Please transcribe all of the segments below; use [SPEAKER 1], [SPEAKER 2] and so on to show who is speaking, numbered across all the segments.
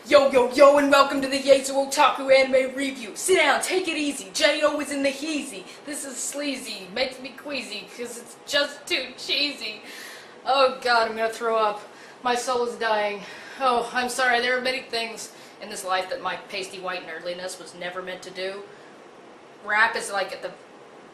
[SPEAKER 1] Yo, yo, yo, and welcome to the Jesu Otaku anime review. Sit down, take it easy. J.O. is in the heezy. This is sleazy, makes me queasy, because it's just too cheesy. Oh god, I'm gonna throw up. My soul is dying. Oh, I'm sorry, there are many things in this life that my pasty white nerdliness was never meant to do. Rap is like at the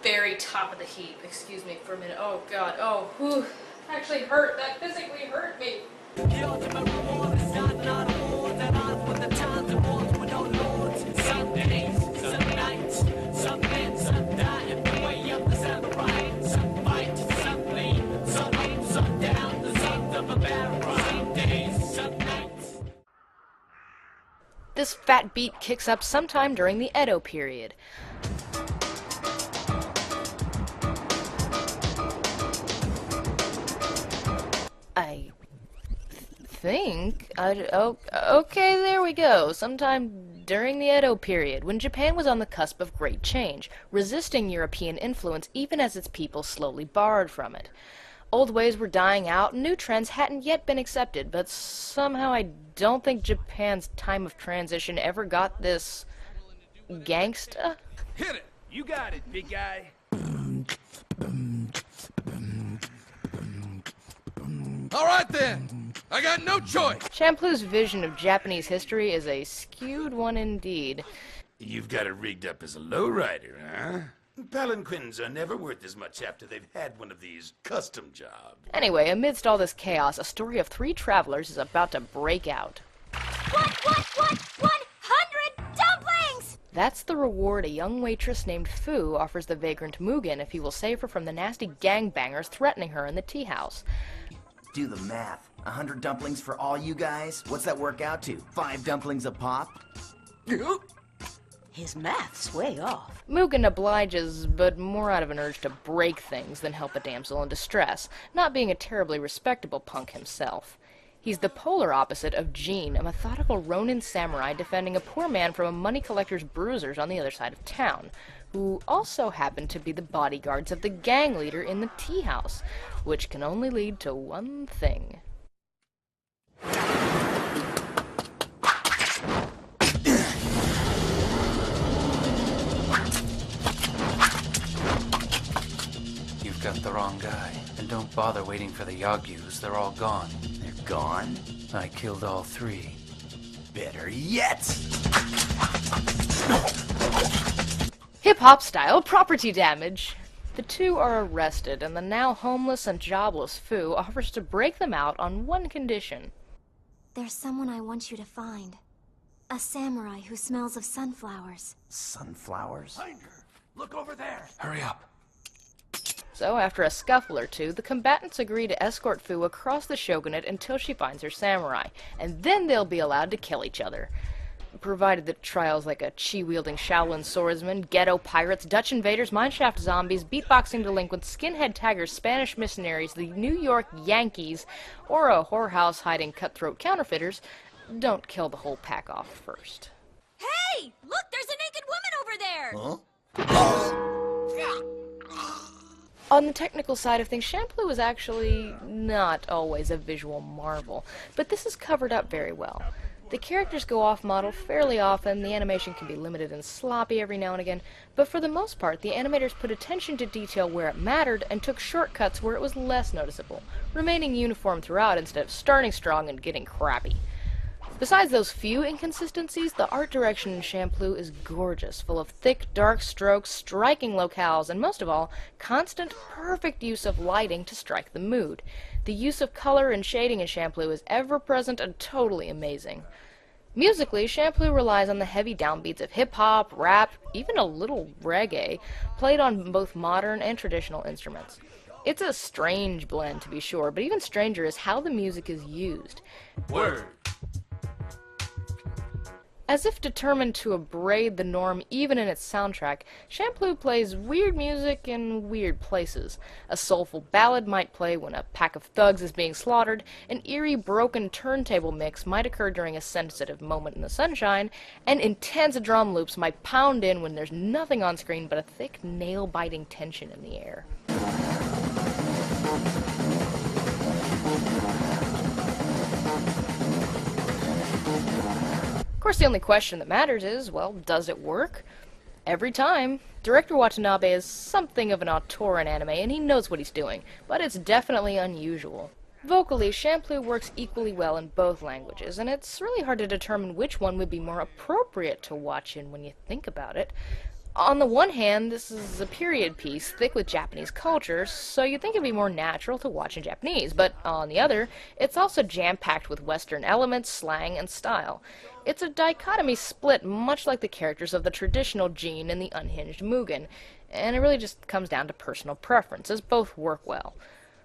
[SPEAKER 1] very top of the heap. Excuse me for a minute. Oh god, oh, whew. Actually hurt. That physically hurt me. The ultimate reward is starting on a war that on with the times and wars with no lords. Some days, some nights, some men, some die in the way of the samurai. Some fight, some bleed, some up, some down, the sons of a barrel. Some days, some nights. This fat beat kicks up sometime during the Edo period. Okay, there we go. Sometime during the Edo period, when Japan was on the cusp of great change, resisting European influence even as its people slowly borrowed from it. Old ways were dying out, and new trends hadn't yet been accepted, but somehow I don't think Japan's time of transition ever got this gangsta.
[SPEAKER 2] Hit it! You got it, big guy. All right then. I got no choice!
[SPEAKER 1] Champloo's vision of Japanese history is a skewed one indeed.
[SPEAKER 2] You've got it rigged up as a lowrider, huh? Palanquins are never worth as much after they've had one of these custom jobs.
[SPEAKER 1] Anyway, amidst all this chaos, a story of 3 travelers is about to break out.
[SPEAKER 3] What? 100 dumplings!
[SPEAKER 1] That's the reward a young waitress named Fu offers the vagrant Mugen if he will save her from the nasty gangbangers threatening her in the tea house.
[SPEAKER 4] Do the math. 100 dumplings for all you guys? What's that work out to? 5 dumplings a pop?
[SPEAKER 3] His math's way off.
[SPEAKER 1] Mugen obliges, but more out of an urge to break things than help a damsel in distress, not being a terribly respectable punk himself. He's the polar opposite of Jean, a methodical Ronin samurai defending a poor man from a money collector's bruisers on the other side of town, who also happen to be the bodyguards of the gang leader in the tea house, which can only lead to one thing.
[SPEAKER 5] You've got the wrong guy, and don't bother waiting for the Yagyus, they're all gone.
[SPEAKER 4] They're gone?
[SPEAKER 5] I killed all 3.
[SPEAKER 4] Better yet!
[SPEAKER 1] Hip-hop style property damage! The 2 are arrested, and the now homeless and jobless Fu offers to break them out on one condition.
[SPEAKER 6] There's someone I want you to find. A samurai who smells of sunflowers.
[SPEAKER 4] Sunflowers?
[SPEAKER 2] Find her. Look over there.
[SPEAKER 5] Hurry up.
[SPEAKER 1] So, after a scuffle or 2, the combatants agree to escort Fu across the shogunate until she finds her samurai, and then they'll be allowed to kill each other. Provided that trials like a chi-wielding Shaolin swordsman, ghetto pirates, Dutch invaders, mineshaft zombies, beatboxing delinquents, skinhead taggers, Spanish missionaries, the New York Yankees, or a whorehouse hiding cutthroat counterfeiters don't kill the whole pack off first.
[SPEAKER 3] Hey! Look, there's a naked woman over there!
[SPEAKER 4] Huh?
[SPEAKER 1] On the technical side of things, Champloo is actually not always a visual marvel, but this is covered up very well. The characters go off-model fairly often, the animation can be limited and sloppy every now and again, but for the most part, the animators put attention to detail where it mattered and took shortcuts where it was less noticeable, remaining uniform throughout instead of starting strong and getting crappy. Besides those few inconsistencies, the art direction in Champloo is gorgeous, full of thick, dark strokes, striking locales, and most of all, constant, perfect use of lighting to strike the mood. The use of color and shading in Champloo is ever-present and totally amazing. Musically, Champloo relies on the heavy downbeats of hip-hop, rap, even a little reggae, played on both modern and traditional instruments. It's a strange blend, to be sure, but even stranger is how the music is used.
[SPEAKER 2] Word.
[SPEAKER 1] As if determined to abrade the norm even in its soundtrack, Champloo plays weird music in weird places. A soulful ballad might play when a pack of thugs is being slaughtered, an eerie broken turntable mix might occur during a sensitive moment in the sunshine, and intense drum loops might pound in when there's nothing on screen but a thick nail-biting tension in the air. course, the only question that matters is, well, does it work? Every time. Director Watanabe is something of an auteur in anime, and he knows what he's doing, but it's definitely unusual. Vocally, Champloo works equally well in both languages, and it's really hard to determine which one would be more appropriate to watch in when you think about it. On the one hand, this is a period piece, thick with Japanese culture, so you'd think it'd be more natural to watch in Japanese, but on the other, it's also jam-packed with Western elements, slang, and style. It's a dichotomy split much like the characters of the traditional Jean and the unhinged Mugen, and it really just comes down to personal preference, as both work well.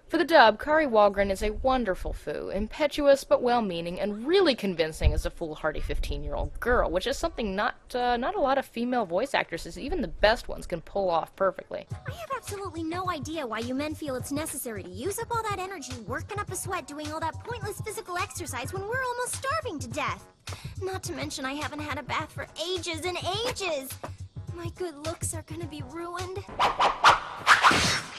[SPEAKER 1] For the dub, Kari Wahlgren is a wonderful foo, impetuous but well-meaning, and really convincing as a foolhardy 15-year-old girl, which is something not a lot of female voice actresses, even the best ones, can pull off perfectly.
[SPEAKER 6] I have absolutely no idea why you men feel it's necessary to use up all that energy working up a sweat doing all that pointless physical exercise when we're almost starving to death. Not to mention I haven't had a bath for ages and ages. My good looks are gonna be ruined.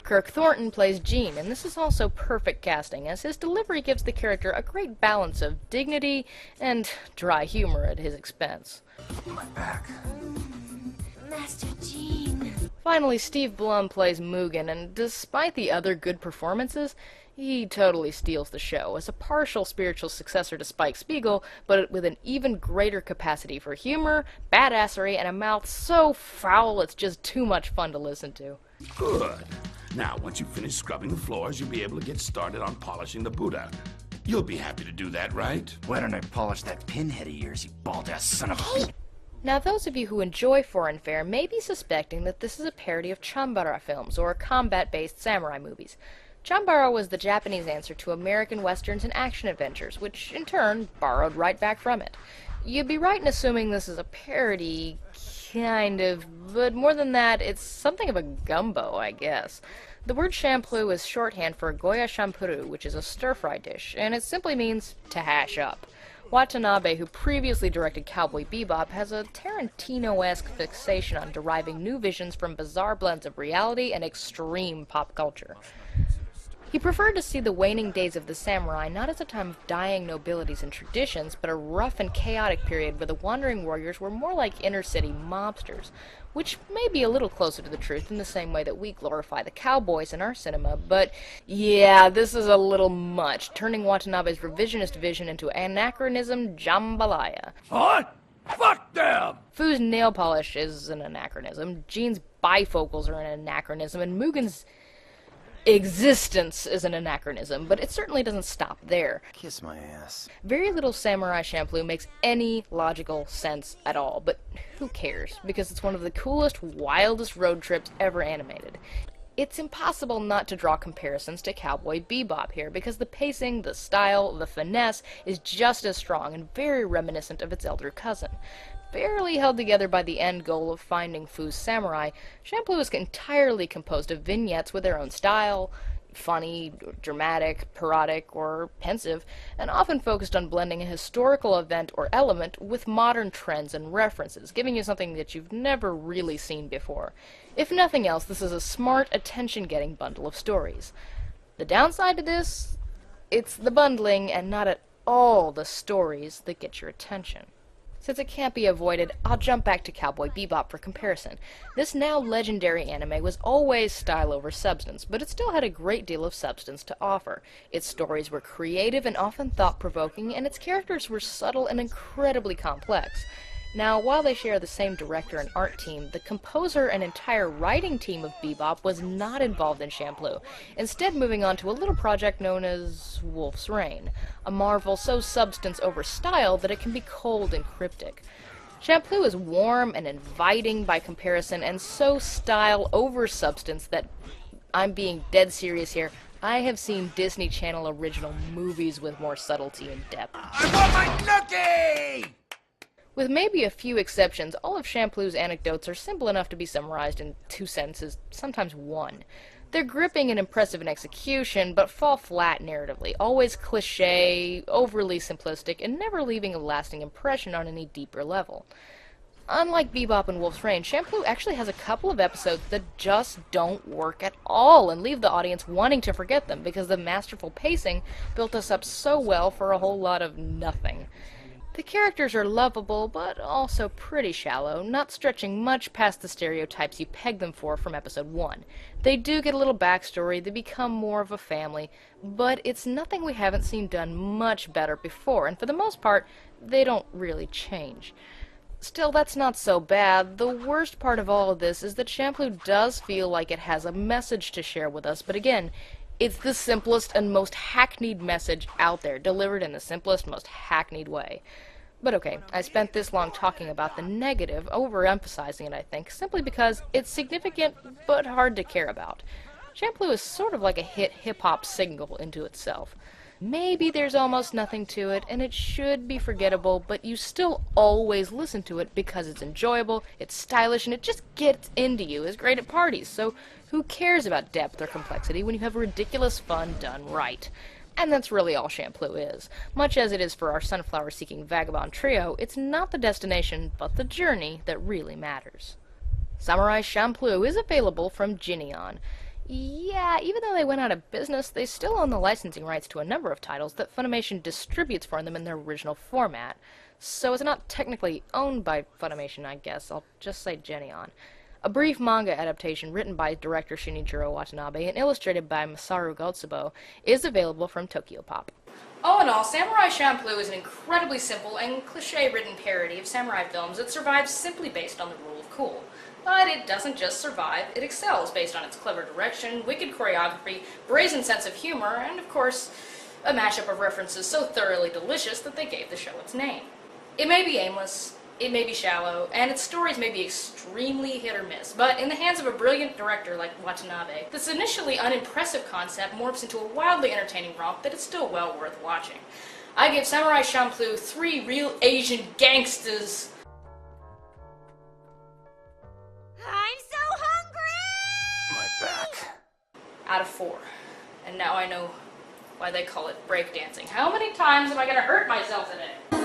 [SPEAKER 1] Kirk Thornton plays Jean, and this is also perfect casting, as his delivery gives the character a great balance of dignity and dry humor at his expense.
[SPEAKER 5] My back.
[SPEAKER 6] Master Jean.
[SPEAKER 1] Finally, Steve Blum plays Mugen, and despite the other good performances, he totally steals the show as a partial spiritual successor to Spike Spiegel, but with an even greater capacity for humor, badassery, and a mouth so foul it's just too much fun to listen to.
[SPEAKER 2] Good. Now, once you finish scrubbing the floors, you'll be able to get started on polishing the Buddha. You'll be happy to do that, right?
[SPEAKER 4] Why don't I polish that pinhead of yours, you bald-ass son of a...
[SPEAKER 1] Now, those of you who enjoy foreign fare may be suspecting that this is a parody of Chambara films, or combat-based samurai movies. Chambara was the Japanese answer to American westerns and action adventures, which, in turn, borrowed right back from it. You'd be right in assuming this is a parody, kind of, but more than that, it's something of a gumbo, I guess. The word Champloo is shorthand for Goya Champloo, which is a stir-fry dish, and it simply means to hash up. Watanabe, who previously directed Cowboy Bebop, has a Tarantino-esque fixation on deriving new visions from bizarre blends of reality and extreme pop culture. He preferred to see the waning days of the samurai not as a time of dying nobilities and traditions, but a rough and chaotic period where the wandering warriors were more like inner-city mobsters, which may be a little closer to the truth in the same way that we glorify the cowboys in our cinema, but yeah, this is a little much, turning Watanabe's revisionist vision into anachronism jambalaya.
[SPEAKER 2] What? Fuck them!
[SPEAKER 1] Fu's nail polish is an anachronism, Jean's bifocals are an anachronism, and Mugen's existence is an anachronism, but it certainly doesn't stop there.
[SPEAKER 4] Kiss my ass.
[SPEAKER 1] Very little Samurai Champloo makes any logical sense at all, but who cares, because it's one of the coolest, wildest road trips ever animated. It's impossible not to draw comparisons to Cowboy Bebop here, because the pacing, the style, the finesse is just as strong and very reminiscent of its elder cousin. Barely held together by the end goal of finding Fu's samurai, Champloo is entirely composed of vignettes with their own style, funny, dramatic, parodic, or pensive, and often focused on blending a historical event or element with modern trends and references, giving you something that you've never really seen before. If nothing else, this is a smart, attention-getting bundle of stories. The downside to this? It's the bundling and not at all the stories that get your attention. Since it can't be avoided, I'll jump back to Cowboy Bebop for comparison. This now legendary anime was always style over substance, but it still had a great deal of substance to offer. Its stories were creative and often thought-provoking, and its characters were subtle and incredibly complex. Now, while they share the same director and art team, the composer and entire writing team of Bebop was not involved in Champloo, instead moving on to a little project known as Wolf's Rain, a marvel so substance over style that it can be cold and cryptic. Champloo is warm and inviting by comparison, and so style over substance that, I'm being dead serious here, I have seen Disney Channel original movies with more subtlety and depth.
[SPEAKER 2] I want my nookie!
[SPEAKER 1] With maybe a few exceptions, all of Champloo's anecdotes are simple enough to be summarized in 2 sentences, sometimes 1. They're gripping and impressive in execution, but fall flat narratively, always cliché, overly simplistic, and never leaving a lasting impression on any deeper level. Unlike Bebop and Wolf's Rain, Champloo actually has a couple of episodes that just don't work at all and leave the audience wanting to forget them because the masterful pacing built us up so well for a whole lot of nothing. The characters are lovable, but also pretty shallow, not stretching much past the stereotypes you peg them for from episode 1. They do get a little backstory, they become more of a family, but it's nothing we haven't seen done much better before, and for the most part, they don't really change. Still, that's not so bad. The worst part of all of this is that Champloo does feel like it has a message to share with us, but again, it's the simplest and most hackneyed message out there, delivered in the simplest, most hackneyed way. But okay, I spent this long talking about the negative, overemphasizing it, I think, simply because it's significant but hard to care about. Champloo is sort of like a hit hip-hop single into itself. Maybe there's almost nothing to it, and it should be forgettable, but you still always listen to it because it's enjoyable, it's stylish, and it just gets into you. It's great at parties, so who cares about depth or complexity when you have ridiculous fun done right? And that's really all Champloo is. Much as it is for our sunflower-seeking vagabond trio, it's not the destination, but the journey that really matters. Samurai Champloo is available from Jineon. Yeah, even though they went out of business, they still own the licensing rights to a number of titles that Funimation distributes for them in their original format. So it's not technically owned by Funimation, I guess. I'll just say Jineon. A brief manga adaptation written by director Shinichiro Watanabe and illustrated by Masaru Gotsubo is available from Tokyo Pop. All in all, Samurai Champloo is an incredibly simple and cliché-ridden parody of samurai films that survives simply based on the rule of cool. But it doesn't just survive, it excels based on its clever direction, wicked choreography, brazen sense of humor, and of course, a mashup of references so thoroughly delicious that they gave the show its name. It may be aimless, it may be shallow, and its stories may be extremely hit or miss, but in the hands of a brilliant director like Watanabe, this initially unimpressive concept morphs into a wildly entertaining romp that is still well worth watching. I give Samurai Champloo 3 real Asian gangsters.
[SPEAKER 6] I'm so hungry!
[SPEAKER 5] My back.
[SPEAKER 1] Out of 4. And now I know why they call it breakdancing. How many times am I gonna hurt myself today?